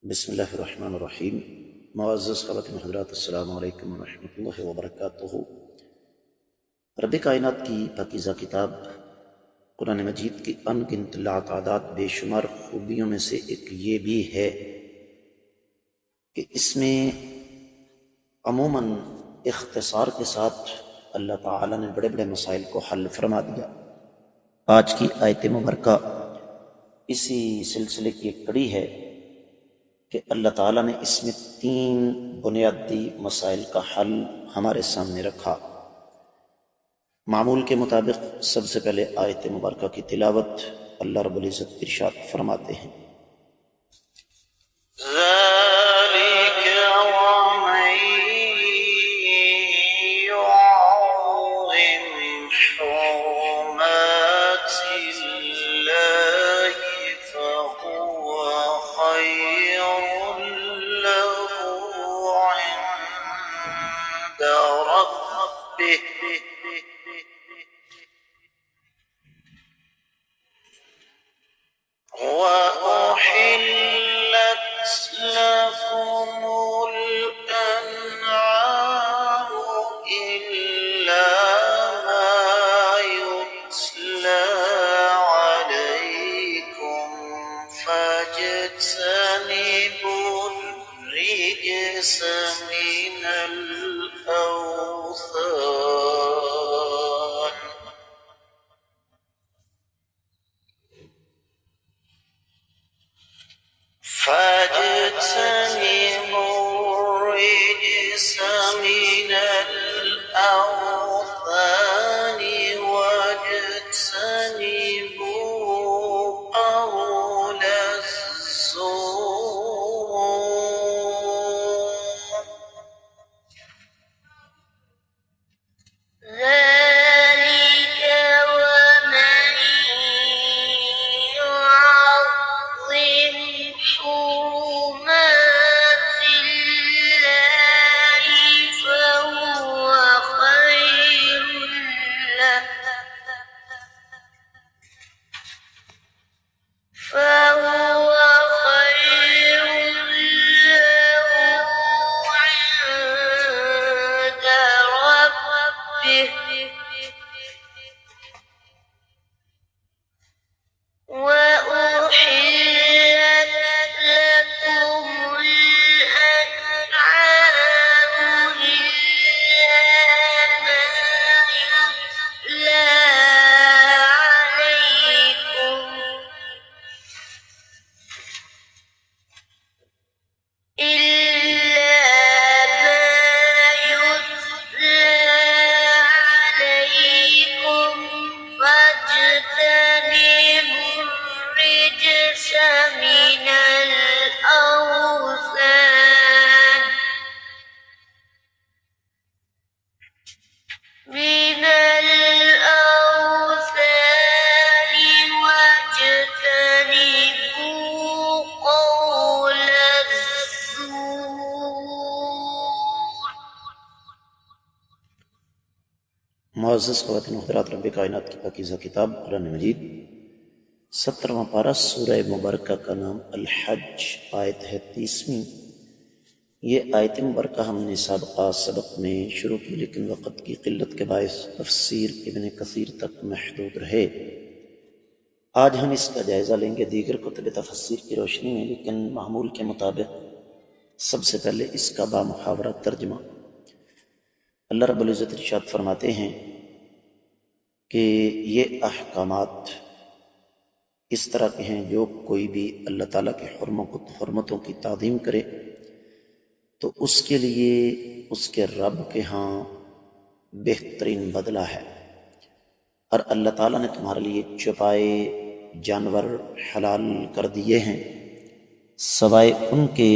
بسم اللہ الرحمن الرحیم۔ معزز خواتین حضرات، السلام علیکم ورحمۃ اللہ وبرکاتہ۔ رب کائنات کی پاکیزہ کتاب قرآن مجید کی ان گنت لاتعداد بے شمار خوبیوں میں سے ایک یہ بھی ہے کہ اس میں عموماً اختصار کے ساتھ اللہ تعالیٰ نے بڑے بڑے مسائل کو حل فرما دیا۔ آج کی آیت مبارکہ اسی سلسلے کی ایک کڑی ہے کہ اللہ تعالیٰ نے اس میں 3 بنیادی مسائل کا حل ہمارے سامنے رکھا۔ معمول کے مطابق سب سے پہلے آیت مبارکہ کی تلاوت اللہ رب العزت ارشاد فرماتے ہیں، ذَلِكَ وَمَن يُعَظِّمْ حُرُمَاتِ اللَّهِ فَهُوَ خَيْرٌ لَّهُ عِندَ رَبِّهِ وَأُحِلَّتْ لَكُمُ الْأَنْعَامُ إِلَّا مَا يُتْلَىٰ عَلَيْكُمْ فَاجْتَنِبُوا الرِّجْسَ مِنَ الْأَوْثَانِ واجتنبوا قول الزور ذلك ومن يعظم حرمات الله فهو خير له عند ربه وأحلت لكم الأنعام إلا ما يتلى عليكم فاجتنبوا الرجس من الأوثان واجتنبوا قول الزور۔ معزز خواتین و حضرات، رب کائنات کی پاکیزہ کتاب قرآن مجید 17واں پارہ سورہ مبارکہ کا نام الحج، آیت ہے 30ویں۔ یہ آیت مبارکہ ہم نے سابقہ سبق میں شروع کی، لیکن وقت کی قلت کے باعث تفسیر ابن کثیر تک محدود رہے۔ آج ہم اس کا جائزہ لیں گے دیگر کتب تفسیر کی روشنی میں، لیکن معمول کے مطابق سب سے پہلے اس کا بامحاورہ ترجمہ۔ اللہ رب العزت ارشاد فرماتے ہیں کہ یہ احکامات اس طرح کے ہیں، جو کوئی بھی اللہ تعالیٰ کے حرمتوں کی تعظیم کرے تو اس کے لیے اس کے رب کے ہاں بہترین بدلہ ہے، اور اللہ تعالیٰ نے تمہارے لیے چوپائے جانور حلال کر دیے ہیں سوائے ان کے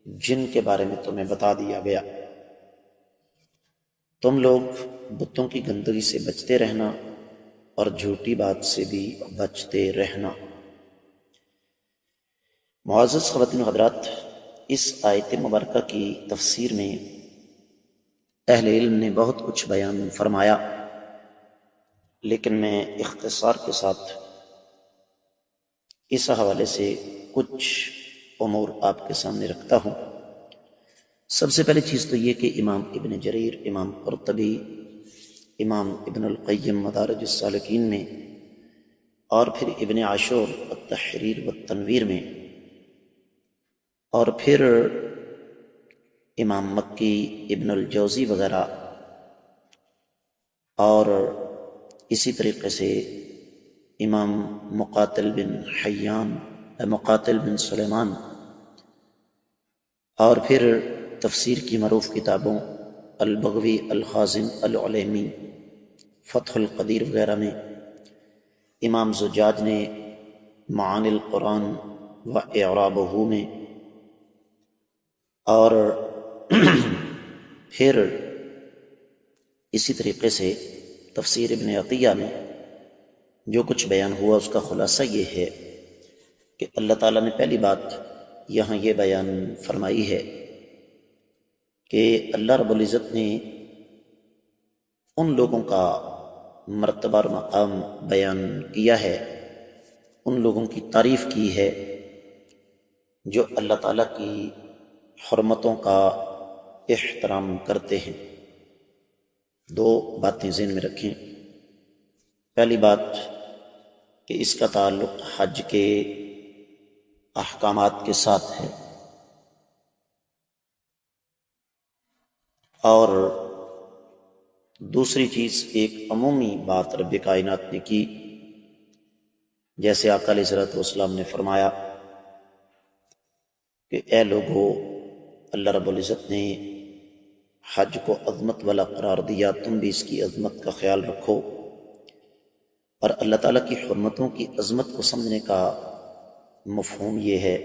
جن کے بارے میں تمہیں بتا دیا گیا۔ تم لوگ بتوں کی گندگی سے بچتے رہنا اور جھوٹی بات سے بھی بچتے رہنا۔ معزز خواتین و حضرات، اس آیت مبارکہ کی تفسیر میں اہل علم نے بہت کچھ بیان فرمایا، لیکن میں اختصار کے ساتھ اس حوالے سے کچھ امور آپ کے سامنے رکھتا ہوں۔ سب سے پہلی چیز تو یہ کہ امام ابن جریر، امام قرطبی، امام ابن القیم مدارج السالکین میں، اور پھر ابن عاشور التحریر والتنویر میں، اور پھر امام مکی، ابن الجوزی وغیرہ، اور اسی طریقے سے امام مقاتل بن سلیمان، اور پھر تفسیر کی معروف کتابوں البغوی، الخازن، العلیمی، فتح القدیر وغیرہ میں، امام زجاج نے معانی القرآن و اعرابہ میں، اور پھر اسی طریقے سے تفسیر ابن عطیہ میں جو کچھ بیان ہوا اس کا خلاصہ یہ ہے کہ اللہ تعالیٰ نے پہلی بات یہاں یہ بیان فرمائی ہے کہ اللہ رب العزت نے ان لوگوں کا مرتبہ اور مقام بیان کیا ہے، ان لوگوں کی تعریف کی ہے جو اللہ تعالیٰ کی حرمتوں کا احترام کرتے ہیں۔ دو باتیں ذہن میں رکھیں۔ پہلی بات کہ اس کا تعلق حج کے احکامات کے ساتھ ہے، اور دوسری چیز ایک عمومی بات رب کائنات نے کی، جیسے آقا علیہ الصلوۃ والسلام نے فرمایا کہ اے لوگو، اللہ رب العزت نے حج کو عظمت والا قرار دیا، تم بھی اس کی عظمت کا خیال رکھو۔ اور اللہ تعالیٰ کی حرمتوں کی عظمت کو سمجھنے کا مفہوم یہ ہے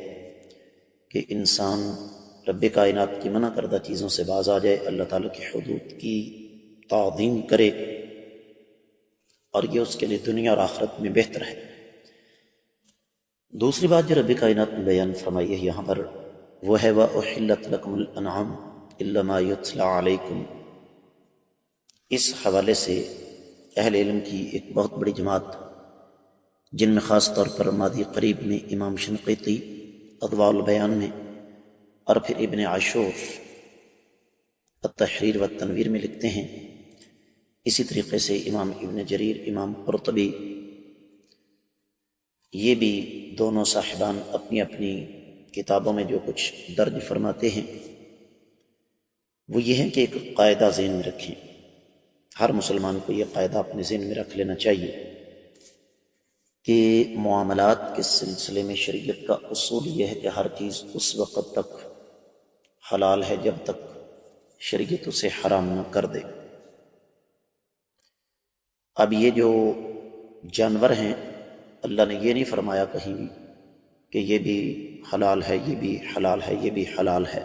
کہ انسان رب کائنات کی منع کردہ چیزوں سے باز آ جائے، اللہ تعالیٰ کی حدود کی تعظیم کرے، اور یہ اس کے لیے دنیا اور آخرت میں بہتر ہے۔ دوسری بات جو رب کائنات نے بیان فرمائی ہے یہاں پر وہ ہے وَأُحِلَّتْ لَكُمُ الْأَنْعَامُ إِلَّا مَا يُتْلَىٰ عَلَيْكُمْ۔ اس حوالے سے اہل علم کی ایک بہت بڑی جماعت، جن میں خاص طور پر ماضی قریب میں امام شنقیطی اضواء البیان میں، اور پھر ابن عاشور التحریر والتنویر میں لکھتے ہیں، اسی طریقے سے امام ابن جریر، امام قرطبی، یہ بھی دونوں صاحبان اپنی اپنی کتابوں میں جو کچھ درج فرماتے ہیں وہ یہ ہے کہ ایک قاعدہ ذہن میں رکھیں۔ ہر مسلمان کو یہ قاعدہ اپنے ذہن میں رکھ لینا چاہیے کہ معاملات کے سلسلے میں شریعت کا اصول یہ ہے کہ ہر چیز اس وقت تک حلال ہے جب تک شریعت اسے حرام نہ کر دے۔ اب یہ جو جانور ہیں، اللہ نے یہ نہیں فرمایا کہیں بھی کہ یہ بھی حلال ہے، یہ بھی حلال ہے، یہ بھی حلال ہے،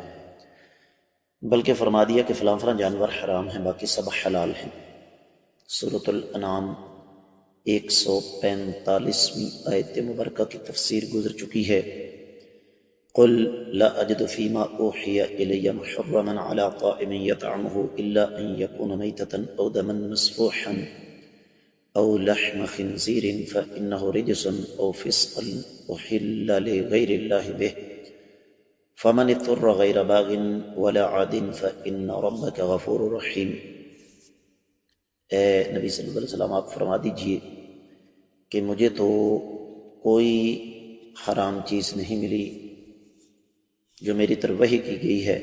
بلکہ فرما دیا کہ فلاں فلاں جانور حرام ہیں، باقی سب حلال ہیں۔ سورۃ الانعام 145ویں آیت مبارکہ کی تفسیر گزر چکی ہے۔ قل لا اجد فيما اوحي الي محرما على طائم يطعمه الا ان يكون ميتة او دما مسفوحا او لحم خنزير فانه رجس او فسقا احل لغير الله به فمن اضطر غير باغ ولا عاد فان ربك غفور رحيم۔ اے نبی صلی اللہ علیہ وسلم، آپ فرما دیجئے کہ مجھے تو کوئی حرام چیز نہیں ملی جو میری طرف وحی کی گئی ہے،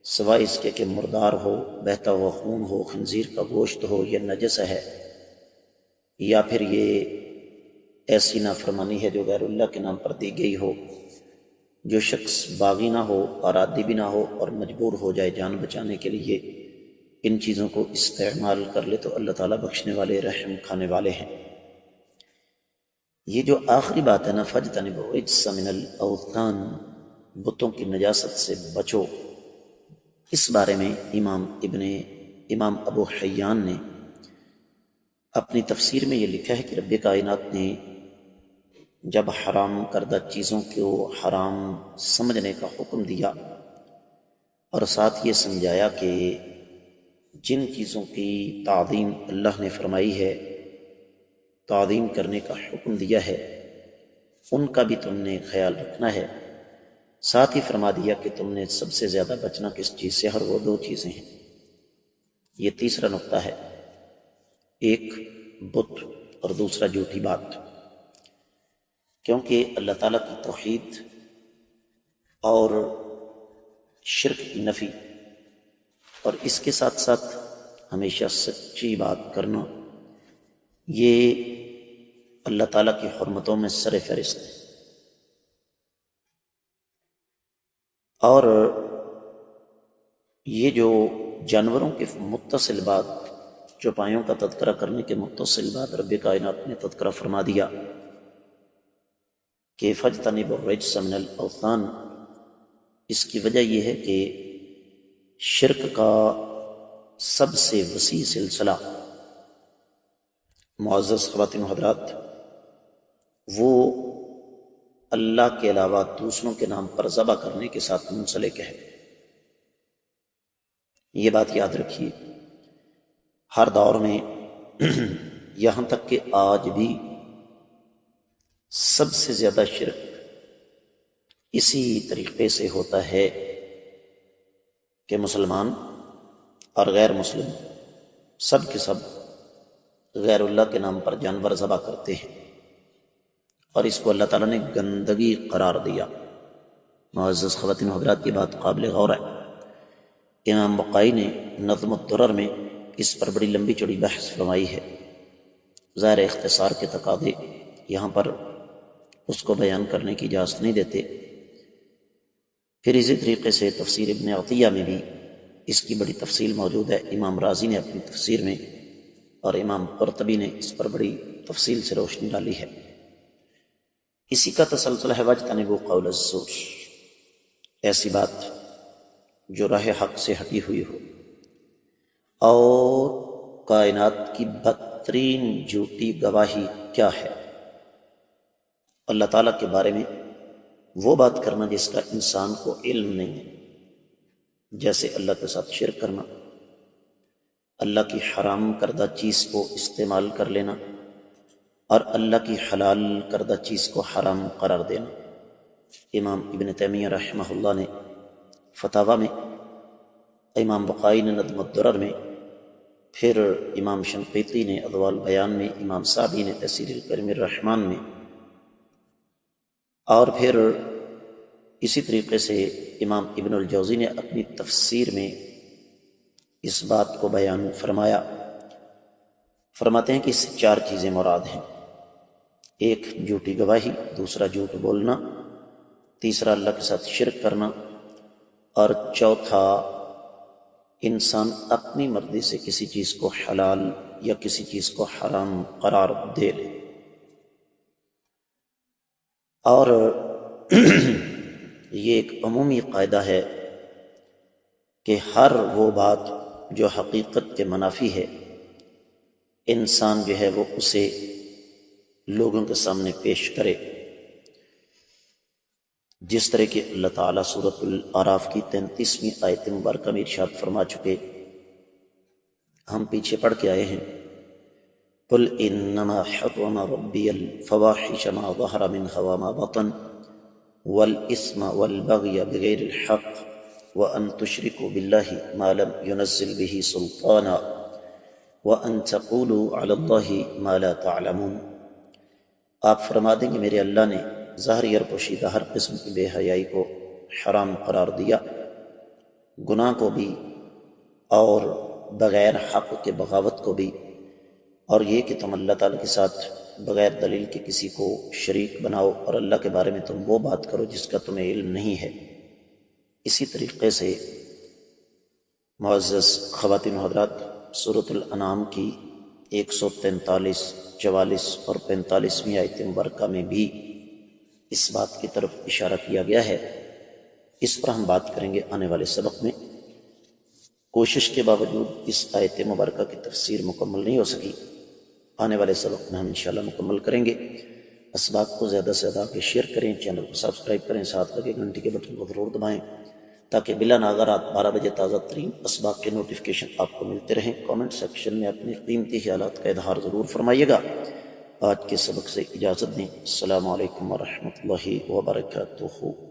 سوائے اس کے کہ مردار ہو، بہتا ہوا خون ہو، خنزیر کا گوشت ہو، یہ نجس ہے، یا پھر یہ ایسی نافرمانی ہے جو غیر اللہ کے نام پر دی گئی ہو۔ جو شخص باغی نہ ہو اور عادی بھی نہ ہو اور مجبور ہو جائے جان بچانے کے لیے ان چیزوں کو استعمال کر لے تو اللہ تعالیٰ بخشنے والے، رحم کھانے والے ہیں۔ یہ جو آخری بات ہے نا، فَاجْتَنِبُوا الرِّجْسَ مِنَ الْأَوْثَانِ، بتوں کی نجاست سے بچو، اس بارے میں امام ابو حیان نے اپنی تفسیر میں یہ لکھا ہے کہ رب کائنات نے جب حرام کردہ چیزوں کو حرام سمجھنے کا حکم دیا اور ساتھ یہ سمجھایا کہ جن چیزوں کی تعظیم اللہ نے فرمائی ہے، تعظیم کرنے کا حکم دیا ہے، ان کا بھی تم نے خیال رکھنا ہے، ساتھ ہی فرما دیا کہ تم نے سب سے زیادہ بچنا کس چیز سے، ہر وہ دو چیزیں ہیں۔ یہ تیسرا نقطہ ہے، ایک بت اور دوسرا جھوٹی بات، کیونکہ اللہ تعالیٰ کی توحید اور شرک کی نفی اور اس کے ساتھ ساتھ ہمیشہ سچی بات کرنا، یہ اللہ تعالیٰ کی حرمتوں میں سر فہرست ہے۔ اور یہ جو جانوروں کے متصل بات، چوپایوں کا تذکرہ کرنے کے متصل بات رب کائنات نے تذکرہ فرما دیا کہ فاجتنبوا الرجس من الاوثان، اس کی وجہ یہ ہے کہ شرک کا سب سے وسیع سلسلہ، معزز خواتین و حضرات، وہ اللہ کے علاوہ دوسروں کے نام پر ذبح کرنے کے ساتھ منسلک ہے۔ یہ بات یاد رکھیے، ہر دور میں یہاں تک کہ آج بھی سب سے زیادہ شرک اسی طریقے سے ہوتا ہے کہ مسلمان اور غیر مسلم سب کے سب غیر اللہ کے نام پر جانور ذبح کرتے ہیں، اور اس کو اللہ تعالیٰ نے گندگی قرار دیا۔ معزز خواتین و حضرات، یہ بات قابل غور ہے۔ امام بقائی نے نظم الدرر میں اس پر بڑی لمبی چوڑی بحث فرمائی ہے، ظاہر اختصار کے تقاضے یہاں پر اس کو بیان کرنے کی اجازت نہیں دیتے۔ پھر اسی طریقے سے تفسیر ابن عطیہ میں بھی اس کی بڑی تفصیل موجود ہے، امام رازی نے اپنی تفسیر میں اور امام قرطبی نے اس پر بڑی تفصیل سے روشنی ڈالی ہے۔ اسی کا تسلسل ہے واجتنبوا قول الزور، ایسی بات جو راہ حق سے ہٹی ہوئی ہو، اور کائنات کی بدترین جھوٹی گواہی کیا ہے؟ اللہ تعالیٰ کے بارے میں وہ بات کرنا جس کا انسان کو علم نہیں ہے، جیسے اللہ کے ساتھ شرک کرنا، اللہ کی حرام کردہ چیز کو استعمال کر لینا، اور اللہ کی حلال کردہ چیز کو حرام قرار دینا۔ امام ابن تیمیہ رحمہ اللہ نے فتاوی میں، امام بقائی نے نظم الدرر میں، پھر امام شنقیطی نے اضواء البیان میں، امام سعدی نے تفسیر الکریم الرحمن میں، اور پھر اسی طریقے سے امام ابن الجوزی نے اپنی تفسیر میں اس بات کو بیان فرمایا۔ فرماتے ہیں کہ اس سے چار چیزیں مراد ہیں، ایک جھوٹی گواہی، دوسرا جھوٹ بولنا، تیسرا اللہ کے ساتھ شرک کرنا، اور چوتھا انسان اپنی مرضی سے کسی چیز کو حلال یا کسی چیز کو حرام قرار دے لے۔ اور یہ ایک عمومی قاعدہ ہے کہ ہر وہ بات جو حقیقت کے منافی ہے، انسان جو ہے وہ اسے لوگوں کے سامنے پیش کرے، جس طرح کہ اللہ تعالیٰ سورۃ الاعراف کی 33ویں آیت مبارکہ میں ارشاد فرما چکے، ہم پیچھے پڑھ کے آئے ہیں، قل انما حرم ربی الفواحش ما ظہر منها وما بطن والاثم والبغی بغیر الحق وان تشرکوا باللہ ما لم ينزل به سلطانا وان تقولوا علی اللہ ما لا تعلمون۔ آپ فرما دیں گے میرے اللہ نے ظاہری اور پوشیدہ ہر قسم کی بے حیائی کو حرام قرار دیا، گناہ کو بھی اور بغیر حق کے بغاوت کو بھی، اور یہ کہ تم اللہ تعالیٰ کے ساتھ بغیر دلیل کے کسی کو شریک بناؤ اور اللہ کے بارے میں تم وہ بات کرو جس کا تمہیں علم نہیں ہے۔ اسی طریقے سے معزز خواتین و حضرات، سورۃ الانعام کی 143، 44 اور 45ویں آیت مبارکہ میں بھی اس بات کی طرف اشارہ کیا گیا ہے۔ اس پر ہم بات کریں گے آنے والے سبق میں۔ کوشش کے باوجود اس آیت مبارکہ کی تفسیر مکمل نہیں ہو سکی، آنے والے سبق میں ہم انشاءاللہ مکمل کریں گے۔ اسباق کو زیادہ سے زیادہ شیئر کریں، چینل کو سبسکرائب کریں، ساتھ لگے گھنٹی کے بٹن کو ضرور دبائیں تاکہ بلا ناغہ رات 12 بجے تازہ ترین اسباق کے نوٹیفیکیشن آپ کو ملتے رہیں۔ کامنٹ سیکشن میں اپنی قیمتی خیالات کا اظہار ضرور فرمائیے گا۔ آج کے سبق سے اجازت دیں، السلام علیکم ورحمۃ اللہ وبرکاتہ۔